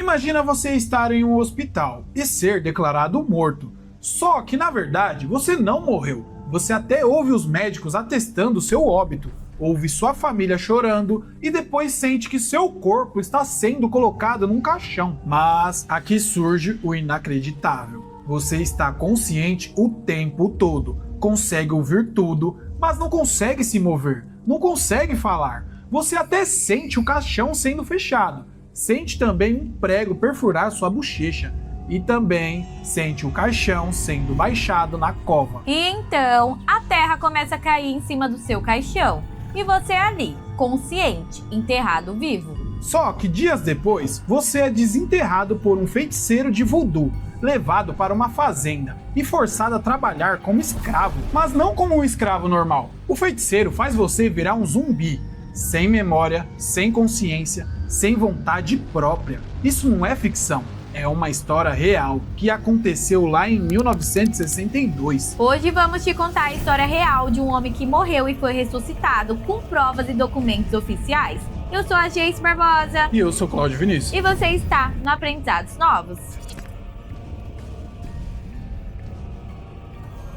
Imagina você estar em um hospital e ser declarado morto. Só que na verdade você não morreu. Você até ouve os médicos atestando seu óbito, ouve sua família chorando e depois sente que seu corpo está sendo colocado num caixão. Mas aqui surge o inacreditável. Você está consciente o tempo todo, consegue ouvir tudo, mas não consegue se mover, não consegue falar. Você até sente o caixão sendo fechado, sente também um prego perfurar sua bochecha e também sente o caixão sendo baixado na cova. E então, a terra começa a cair em cima do seu caixão e você ali, consciente, enterrado vivo. Só que dias depois, você é desenterrado por um feiticeiro de voodoo, levado para uma fazenda e forçado a trabalhar como escravo, mas não como um escravo normal. O feiticeiro faz você virar um zumbi, sem memória, sem consciência, sem vontade própria. Isso não é ficção, é uma história real que aconteceu lá em 1962. Hoje vamos te contar a história real de um homem que morreu e foi ressuscitado com provas e documentos oficiais. Eu sou a Geice Barbosa. E eu sou Cláudio Vinícius. E você está no Aprendizados Novos.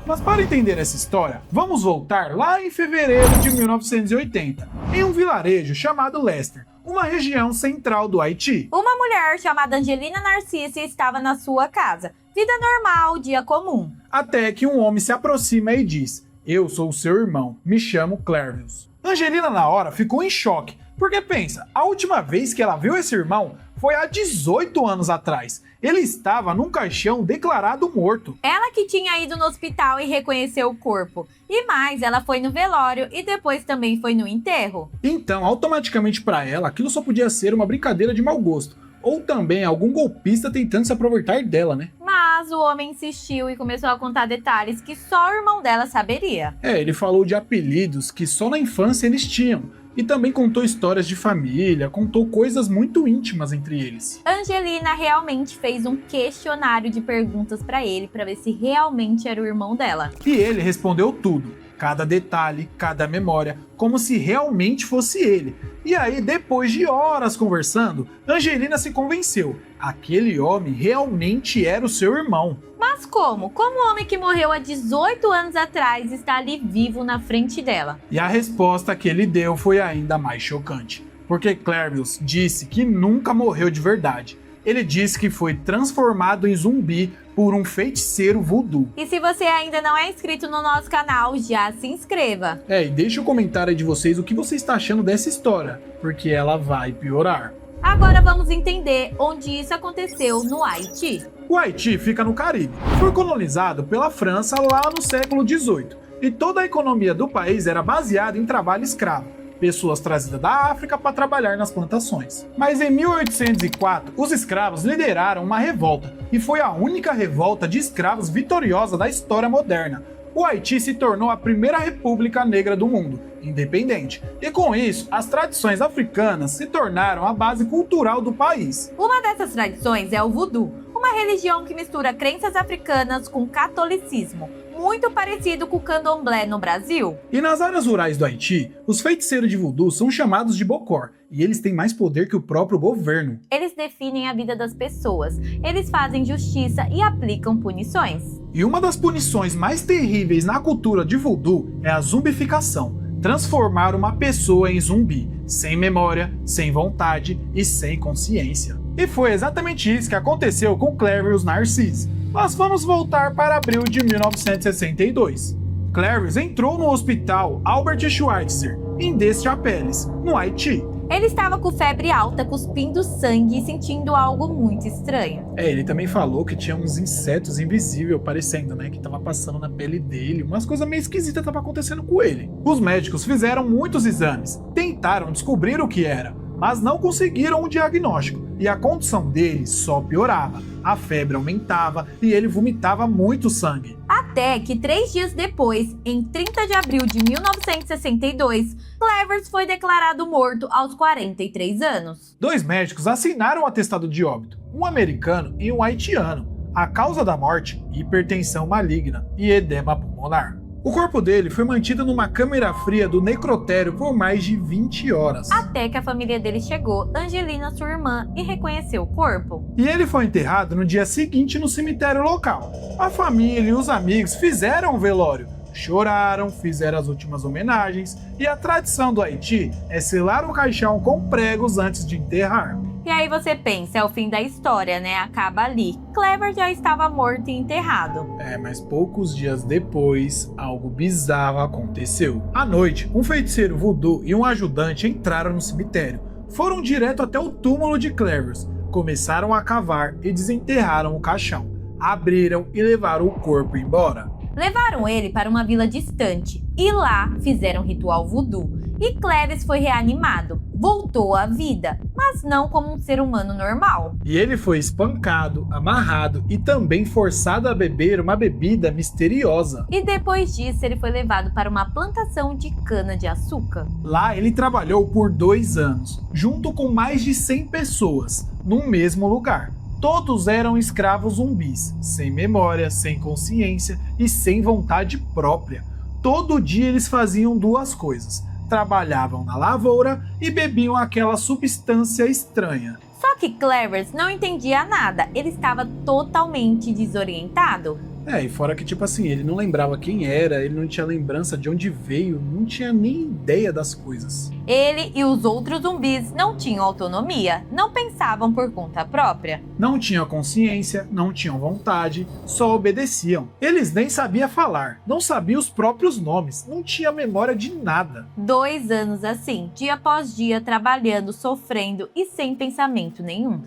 Mas para entender essa história, vamos voltar lá em fevereiro de 1980, em um vilarejo chamado Leicester, uma região central do Haiti. Uma mulher chamada Angelina Narcisse estava na sua casa. Vida normal, dia comum. Até que um homem se aproxima e diz: "Eu sou o seu irmão, me chamo Clervius." Angelina na hora ficou em choque, porque pensa, a última vez que ela viu esse irmão foi há 18 anos atrás. Ele estava num caixão declarado morto. Ela que tinha ido no hospital e reconheceu o corpo. E mais, ela foi no velório e depois também foi no enterro. Então, automaticamente para ela, aquilo só podia ser uma brincadeira de mau gosto. Ou também algum golpista tentando se aproveitar dela, né? Mas o homem insistiu e começou a contar detalhes que só o irmão dela saberia. Ele falou de apelidos que só na infância eles tinham. E também contou histórias de família, contou coisas muito íntimas entre eles. Angelina realmente fez um questionário de perguntas pra ele pra ver se realmente era o irmão dela. E ele respondeu tudo, cada detalhe, cada memória, como se realmente fosse ele. E aí, depois de horas conversando, Angelina se convenceu. Aquele homem realmente era o seu irmão. Mas como? Como o homem que morreu há 18 anos atrás está ali vivo na frente dela? E a resposta que ele deu foi ainda mais chocante. Porque Clervius disse que nunca morreu de verdade. Ele disse que foi transformado em zumbi por um feiticeiro voodoo. E se você ainda não é inscrito no nosso canal, já se inscreva. E deixa o comentário aí de vocês o que você está achando dessa história, porque ela vai piorar. Agora vamos entender onde isso aconteceu no Haiti. O Haiti fica no Caribe. Foi colonizado pela França lá no século XVIII. E toda a economia do país era baseada em trabalho escravo. Pessoas trazidas da África para trabalhar nas plantações. Mas em 1804, os escravos lideraram uma revolta. E foi a única revolta de escravos vitoriosa da história moderna. O Haiti se tornou a primeira república negra do mundo, independente. E com isso, as tradições africanas se tornaram a base cultural do país. Uma dessas tradições é o voodoo, uma religião que mistura crenças africanas com catolicismo, muito parecido com o candomblé no Brasil. E nas áreas rurais do Haiti, os feiticeiros de voodoo são chamados de bokor, e eles têm mais poder que o próprio governo. Eles definem a vida das pessoas, eles fazem justiça e aplicam punições. E uma das punições mais terríveis na cultura de voodoo é a zumbificação. Transformar uma pessoa em zumbi, sem memória, sem vontade e sem consciência. E foi exatamente isso que aconteceu com Clervius Narcisse. Mas vamos voltar para abril de 1962. Clervius entrou no hospital Albert Schweitzer, em Des-Chapelles, no Haiti. Ele estava com febre alta, cuspindo sangue e sentindo algo muito estranho. Ele também falou que tinha uns insetos invisíveis aparecendo, que tava passando na pele dele, umas coisas meio esquisitas tava acontecendo com ele. Os médicos fizeram muitos exames, tentaram descobrir o que era, mas não conseguiram o diagnóstico, e a condição dele só piorava. A febre aumentava e ele vomitava muito sangue. Até que 3 dias depois, em 30 de abril de 1962, Clervius foi declarado morto aos 43 anos. 2 médicos assinaram o atestado de óbito, um americano e um haitiano. A causa da morte, hipertensão maligna e edema pulmonar. O corpo dele foi mantido numa câmara fria do necrotério por mais de 20 horas. Até que a família dele chegou, Angelina, sua irmã, e reconheceu o corpo. E ele foi enterrado no dia seguinte no cemitério local. A família e os amigos fizeram o velório, choraram, fizeram as últimas homenagens, e a tradição do Haiti é selar o caixão com pregos antes de enterrar. E aí você pensa, é o fim da história, né? Acaba ali. Clever já estava morto e enterrado. Mas poucos dias depois, algo bizarro aconteceu. À noite, um feiticeiro voodoo e um ajudante entraram no cemitério. Foram direto até o túmulo de Clevers, começaram a cavar e desenterraram o caixão. Abriram e levaram o corpo embora. Levaram ele para uma vila distante e lá fizeram um ritual voodoo. E Cleves foi reanimado, voltou à vida, mas não como um ser humano normal. E ele foi espancado, amarrado e também forçado a beber uma bebida misteriosa. E depois disso ele foi levado para uma plantação de cana-de-açúcar. Lá ele trabalhou por 2 anos, junto com mais de 100 pessoas, no mesmo lugar. Todos eram escravos zumbis, sem memória, sem consciência e sem vontade própria. Todo dia eles faziam 2 coisas: trabalhavam na lavoura e bebiam aquela substância estranha. Só que Clevers não entendia nada, ele estava totalmente desorientado. E fora que, tipo assim, ele não lembrava quem era, ele não tinha lembrança de onde veio, não tinha nem ideia das coisas. Ele e os outros zumbis não tinham autonomia, não pensavam por conta própria. Não tinham consciência, não tinham vontade, só obedeciam. Eles nem sabiam falar, não sabiam os próprios nomes, não tinha memória de nada. 2 anos assim, dia após dia, trabalhando, sofrendo e sem pensamento nenhum.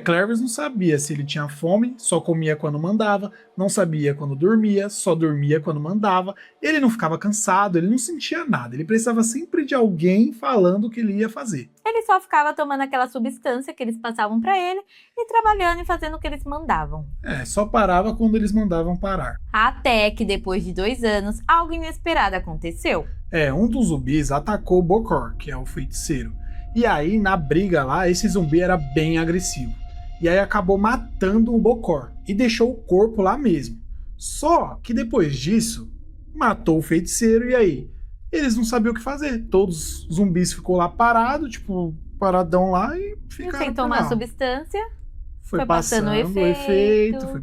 Clevers não sabia se ele tinha fome, só comia quando mandava, não sabia quando dormia, só dormia quando mandava, ele não ficava cansado, ele não sentia nada, ele precisava sempre de alguém falando o que ele ia fazer. Ele só ficava tomando aquela substância que eles passavam pra ele e trabalhando e fazendo o que eles mandavam. Só parava quando eles mandavam parar. Até que depois de 2 anos, algo inesperado aconteceu. Um dos zumbis atacou o Bokor, que é o feiticeiro. E aí, na briga lá, esse zumbi era bem agressivo. E aí acabou matando o Bokor e deixou o corpo lá mesmo. Só que depois disso, matou o feiticeiro e aí? Eles não sabiam o que fazer. Todos os zumbis ficou lá parado, tipo, paradão lá e ficaram sem tomar substância. Foi passando o efeito, foi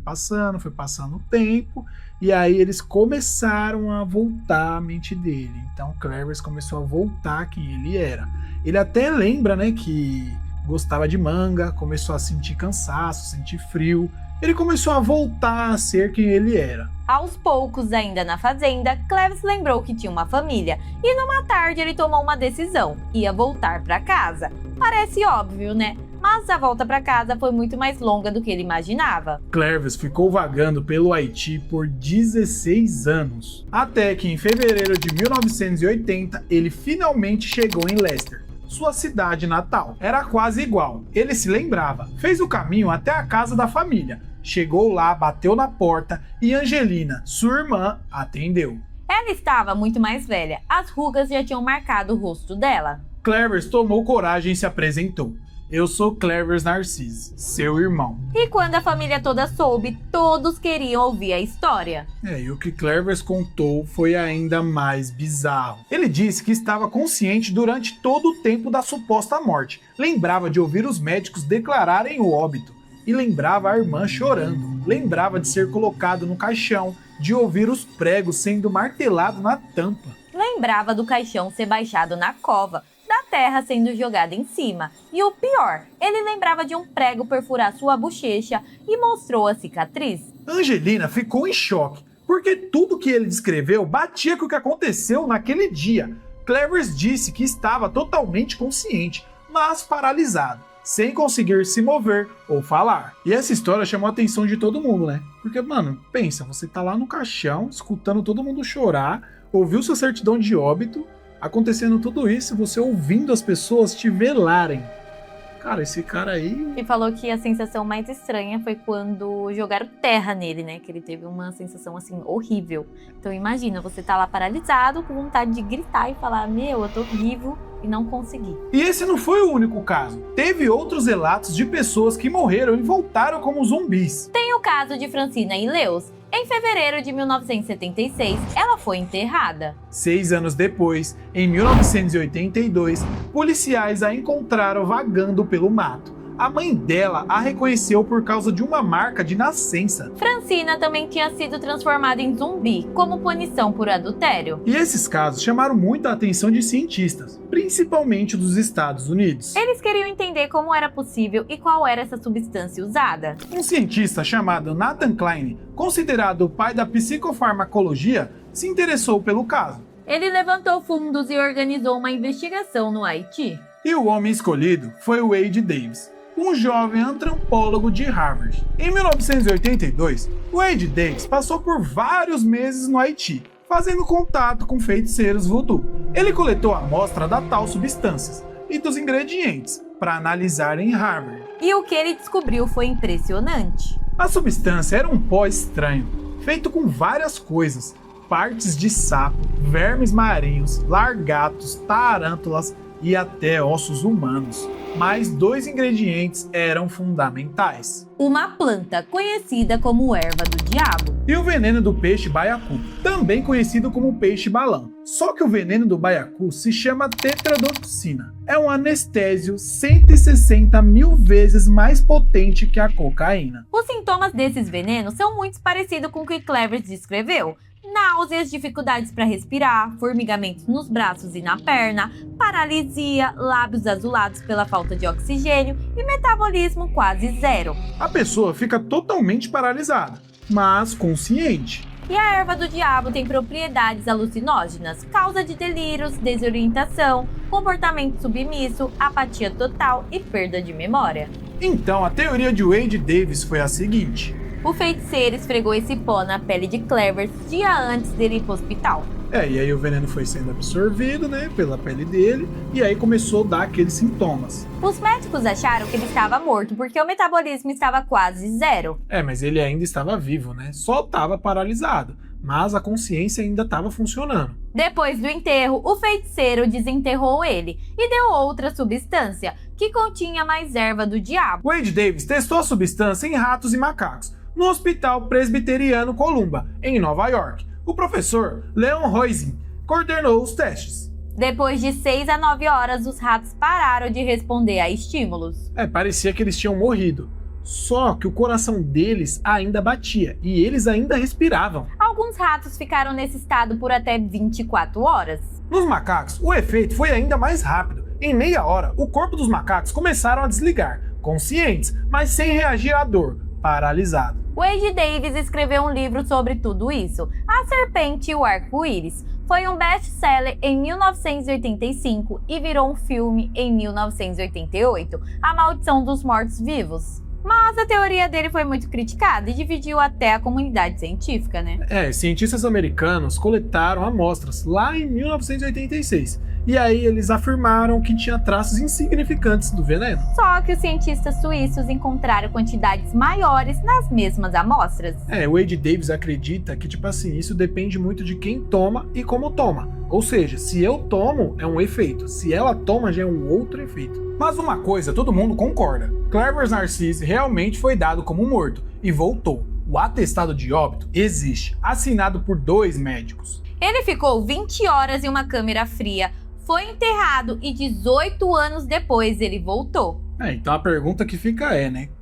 passando o tempo. E aí eles começaram a voltar a mente dele. Então Clevers começou a voltar quem ele era. Ele até lembra, né, que gostava de manga, começou a sentir cansaço, sentir frio. Ele começou a voltar a ser quem ele era. Aos poucos, ainda na fazenda, Cleves lembrou que tinha uma família e numa tarde ele tomou uma decisão, ia voltar para casa. Parece óbvio, né? Mas a volta para casa foi muito mais longa do que ele imaginava. Clevers ficou vagando pelo Haiti por 16 anos, até que em fevereiro de 1980 ele finalmente chegou em Leicester, sua cidade natal. Era quase igual, ele se lembrava, fez o caminho até a casa da família, chegou lá, bateu na porta e Angelina, sua irmã, atendeu. Ela estava muito mais velha, as rugas já tinham marcado o rosto dela. Clevers tomou coragem e se apresentou. Eu sou Clevers Narcisse, seu irmão. E quando a família toda soube, todos queriam ouvir a história. E o que Clevers contou foi ainda mais bizarro. Ele disse que estava consciente durante todo o tempo da suposta morte. Lembrava de ouvir os médicos declararem o óbito. E lembrava a irmã chorando. Lembrava de ser colocado no caixão, de ouvir os pregos sendo martelados na tampa. Lembrava do caixão ser baixado na cova, da terra sendo jogada em cima. E o pior, ele lembrava de um prego perfurar sua bochecha e mostrou a cicatriz. Angelina ficou em choque, porque tudo que ele descreveu batia com o que aconteceu naquele dia. Clevers disse que estava totalmente consciente, mas paralisado, sem conseguir se mover ou falar. E essa história chamou a atenção de todo mundo, né? Porque, mano, pensa, você tá lá no caixão, escutando todo mundo chorar, ouviu sua certidão de óbito, acontecendo tudo isso, você ouvindo as pessoas te velarem. Cara, esse cara aí... E falou que a sensação mais estranha foi quando jogaram terra nele, né? Que ele teve uma sensação, assim, horrível. Então imagina, você tá lá paralisado, com vontade de gritar e falar, meu, eu tô vivo, e não consegui. E esse não foi o único caso. Teve outros relatos de pessoas que morreram e voltaram como zumbis. Tem o caso de Francina Ileus. Em fevereiro de 1976, ela foi enterrada. 6 anos depois, em 1982, policiais a encontraram vagando pelo mato. A mãe dela a reconheceu por causa de uma marca de nascença. Francina também tinha sido transformada em zumbi, como punição por adultério. E esses casos chamaram muito a atenção de cientistas, principalmente dos Estados Unidos. Eles queriam entender como era possível e qual era essa substância usada. Um cientista chamado Nathan Kline, considerado o pai da psicofarmacologia, se interessou pelo caso. Ele levantou fundos e organizou uma investigação no Haiti. E o homem escolhido foi o Wade Davis, um jovem antropólogo de Harvard. Em 1982, Wade Davis passou por vários meses no Haiti, fazendo contato com feiticeiros voodoo. Ele coletou a amostra da tal substância e dos ingredientes para analisar em Harvard. E o que ele descobriu foi impressionante. A substância era um pó estranho, feito com várias coisas: partes de sapo, vermes marinhos, largatos, tarântulas e até ossos humanos. Mas 2 ingredientes eram fundamentais: uma planta conhecida como erva do diabo e o veneno do peixe baiacu, também conhecido como peixe-balão. Só que o veneno do baiacu se chama tetradotoxina. É um anestésio 160 mil vezes mais potente que a cocaína. Os sintomas desses venenos são muito parecidos com o que Clevers descreveu. Náuseas, dificuldades para respirar, formigamentos nos braços e na perna, paralisia, lábios azulados pela falta de oxigênio e metabolismo quase zero. A pessoa fica totalmente paralisada, mas consciente. E a erva do diabo tem propriedades alucinógenas, causa de delírios, desorientação, comportamento submisso, apatia total e perda de memória. Então a teoria de Wade Davis foi a seguinte: o feiticeiro esfregou esse pó na pele de Clevers dia antes dele ir pro hospital. E aí o veneno foi sendo absorvido, pela pele dele, e aí começou a dar aqueles sintomas. Os médicos acharam que ele estava morto porque o metabolismo estava quase zero. Mas ele ainda estava vivo, Só estava paralisado, mas a consciência ainda estava funcionando. Depois do enterro, o feiticeiro desenterrou ele e deu outra substância, que continha mais erva do diabo. Wade Davis testou a substância em ratos e macacos, no Hospital Presbiteriano Columba, em Nova York. O professor Leon Roisin coordenou os testes. Depois de 6 a 9 horas, os ratos pararam de responder a estímulos. Parecia que eles tinham morrido. Só que o coração deles ainda batia e eles ainda respiravam. Alguns ratos ficaram nesse estado por até 24 horas. Nos macacos, o efeito foi ainda mais rápido. Em meia hora, o corpo dos macacos começaram a desligar, conscientes, mas sem reagir à dor, paralisado. Wade Davis escreveu um livro sobre tudo isso, A Serpente e o Arco-Íris. Foi um best-seller em 1985 e virou um filme em 1988, A Maldição dos Mortos-Vivos. Mas a teoria dele foi muito criticada e dividiu até a comunidade científica, Cientistas americanos coletaram amostras lá em 1986. E aí eles afirmaram que tinha traços insignificantes do veneno. Só que os cientistas suíços encontraram quantidades maiores nas mesmas amostras. Wade Davis acredita que, isso depende muito de quem toma e como toma. Ou seja, se eu tomo, é um efeito. Se ela toma, já é um outro efeito. Mas uma coisa, todo mundo concorda. Clevers Narcisse realmente foi dado como morto e voltou. O atestado de óbito existe, assinado por 2 médicos. Ele ficou 20 horas em uma câmera fria, foi enterrado e 18 anos depois ele voltou. Então a pergunta que fica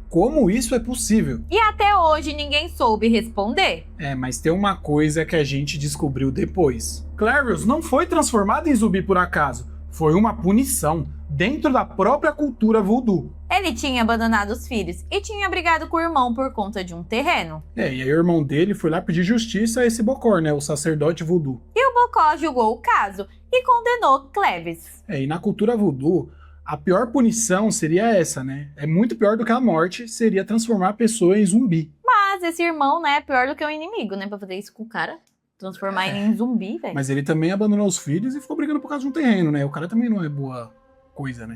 como isso é possível? E até hoje ninguém soube responder. Mas tem uma coisa que a gente descobriu depois. Clevers não foi transformado em zumbi por acaso, foi uma punição dentro da própria cultura voodoo. Ele tinha abandonado os filhos e tinha brigado com o irmão por conta de um terreno. E aí o irmão dele foi lá pedir justiça a esse Bokor, o sacerdote voodoo. E o Bokor julgou o caso e condenou Clevers. E na cultura voodoo, a pior punição seria essa, É muito pior do que a morte, seria transformar a pessoa em zumbi. Mas esse irmão, é pior do que o inimigo, pra fazer isso com o cara. Transformar ele em zumbi, velho. Mas ele também abandonou os filhos e ficou brigando por causa de um terreno, O cara também não é boa coisa,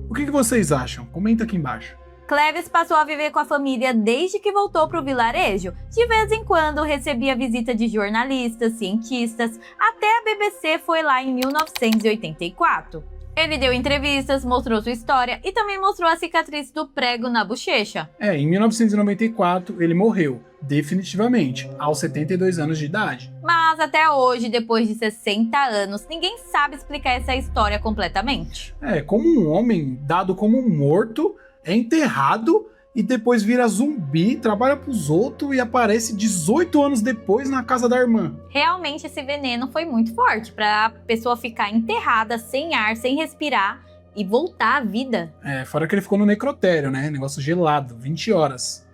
O que vocês acham? Comenta aqui embaixo. Clevers passou a viver com a família desde que voltou para o vilarejo. De vez em quando recebia visita de jornalistas, cientistas, até a BBC foi lá em 1984. Ele deu entrevistas, mostrou sua história e também mostrou a cicatriz do prego na bochecha. Em 1994 ele morreu, definitivamente, aos 72 anos de idade. Mas até hoje, depois de 60 anos, ninguém sabe explicar essa história completamente. Como um homem dado como morto, é enterrado e depois vira zumbi, trabalha pros outros e aparece 18 anos depois na casa da irmã. Realmente esse veneno foi muito forte para a pessoa ficar enterrada, sem ar, sem respirar e voltar à vida. Fora que ele ficou no necrotério, né? Negócio gelado, 20 horas.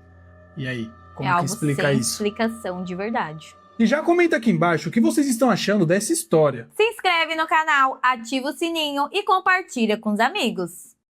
E aí, como que algo explica sem isso? explicação de verdade. E já comenta aqui embaixo o que vocês estão achando dessa história. Se inscreve no canal, ativa o sininho e compartilha com os amigos.